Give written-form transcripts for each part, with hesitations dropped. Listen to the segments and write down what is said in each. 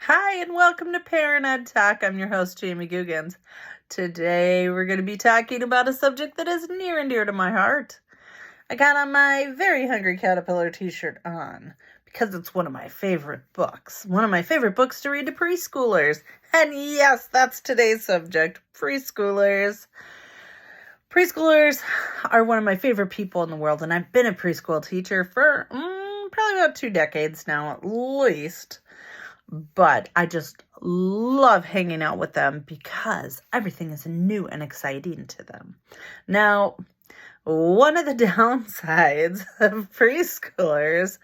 Hi, and welcome to Parent Ed Talk. I'm your host, Jamie Googans. Today, we're going to be talking about a subject that is near and dear to my heart. I got on my Very Hungry Caterpillar t-shirt on because it's one of my favorite books. One of my favorite books to read to preschoolers. And yes, that's today's subject, preschoolers. Preschoolers are one of my favorite people in the world, and I've been a preschool teacher for probably about 2 decades now, at least. But I just love hanging out with them because everything is new and exciting to them. Now, one of the downsides of preschoolers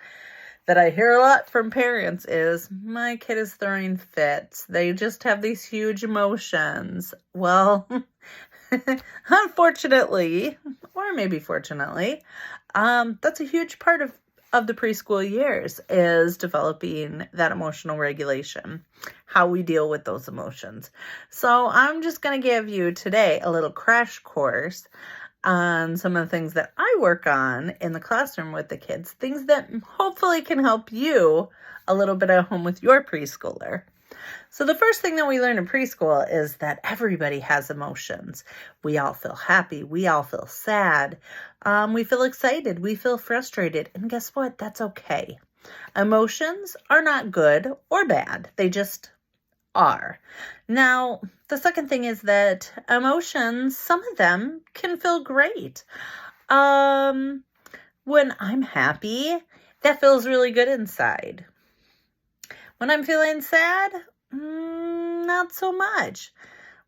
that I hear a lot from parents is, my kid is throwing fits. They just have these huge emotions. Well, unfortunately, or maybe fortunately, that's a huge part of the preschool years is developing that emotional regulation, how we deal with those emotions. So I'm just going to give you today a little crash course on some of the things that I work on in the classroom with the kids, things that hopefully can help you a little bit at home with your preschooler. So the first thing that we learn in preschool is that everybody has emotions. We all feel happy. We all feel sad. We feel excited. We feel frustrated. And guess what? That's okay. Emotions are not good or bad. They just are. Now, the second thing is that emotions, some of them can feel great. When I'm happy, that feels really good inside. When I'm feeling sad, not so much.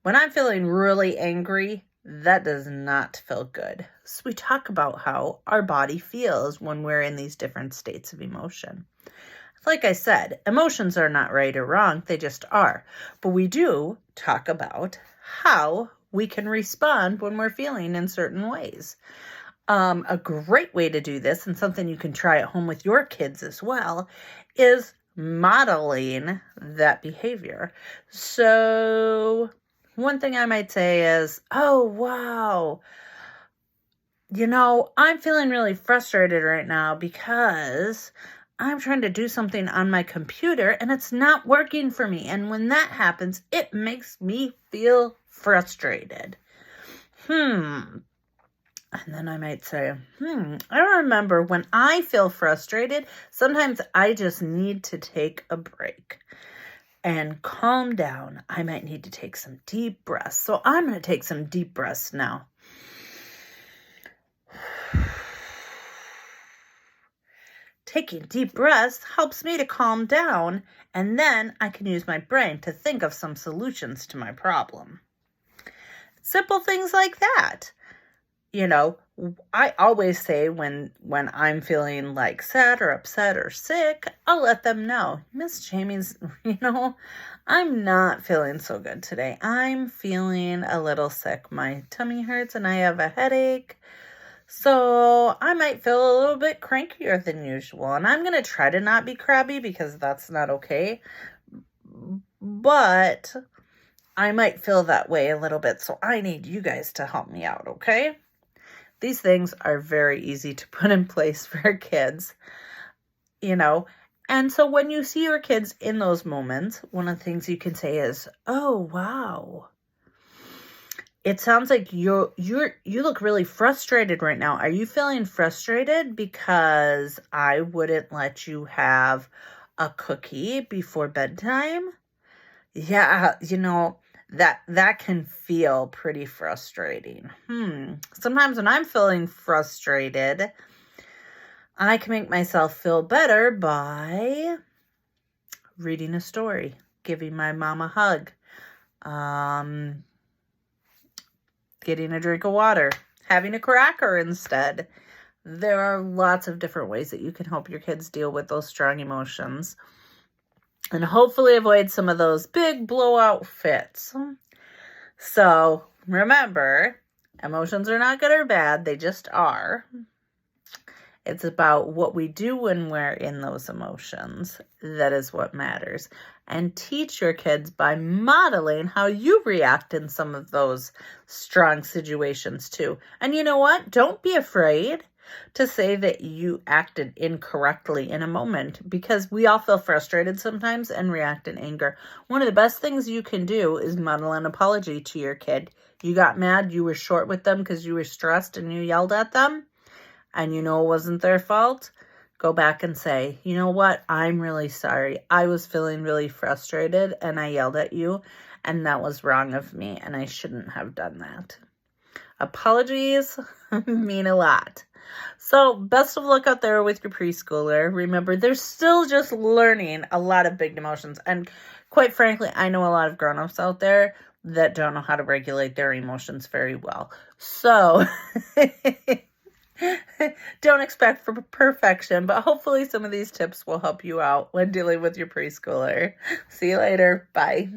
When I'm feeling really angry, that does not feel good. So we talk about how our body feels when we're in these different states of emotion. Like I said, emotions are not right or wrong, they just are. But we do talk about how we can respond when we're feeling in certain ways. A great way to do this, and something you can try at home with your kids as well, is modeling that behavior. So one thing I might say is, oh, wow, I'm feeling really frustrated right now because I'm trying to do something on my computer and it's not working for me. And when that happens, it makes me feel frustrated. And then I might say, I remember when I feel frustrated, sometimes I just need to take a break and calm down. I might need to take some deep breaths. So I'm going to take some deep breaths now. Taking deep breaths helps me to calm down, and then I can use my brain to think of some solutions to my problem. Simple things like that. I always say when I'm feeling like sad or upset or sick, I'll let them know, Miss Jamie's, I'm not feeling so good today. I'm feeling a little sick. My tummy hurts and I have a headache. So I might feel a little bit crankier than usual. And I'm going to try to not be crabby because that's not okay. But I might feel that way a little bit. So I need you guys to help me out, okay? These things are very easy to put in place for kids, And so when you see your kids in those moments, one of the things you can say is, oh, wow. It sounds like you look really frustrated right now. Are you feeling frustrated because I wouldn't let you have a cookie before bedtime? Yeah, that can feel pretty frustrating. Sometimes when I'm feeling frustrated, I can make myself feel better by reading a story, giving my mom a hug, getting a drink of water, having a cracker instead. There are lots of different ways that you can help your kids deal with those strong emotions and hopefully avoid some of those big blowout fits. So remember, emotions are not good or bad. They just are. It's about what we do when we're in those emotions. That is what matters. And teach your kids by modeling how you react in some of those strong situations too. And you know what? Don't be afraid. to say that you acted incorrectly in a moment, because we all feel frustrated sometimes and react in anger. One of the best things you can do is model an apology to your kid. You got mad, you were short with them because you were stressed and you yelled at them, and you know it wasn't their fault. Go back and say, you know what? I'm really sorry. I was feeling really frustrated and I yelled at you, and that was wrong of me and I shouldn't have done that. Apologies mean a lot. So best of luck out there with your preschooler. Remember, they're still just learning a lot of big emotions. And quite frankly, I know a lot of grown-ups out there that don't know how to regulate their emotions very well. So don't expect for perfection, but hopefully some of these tips will help you out when dealing with your preschooler. See you later. Bye.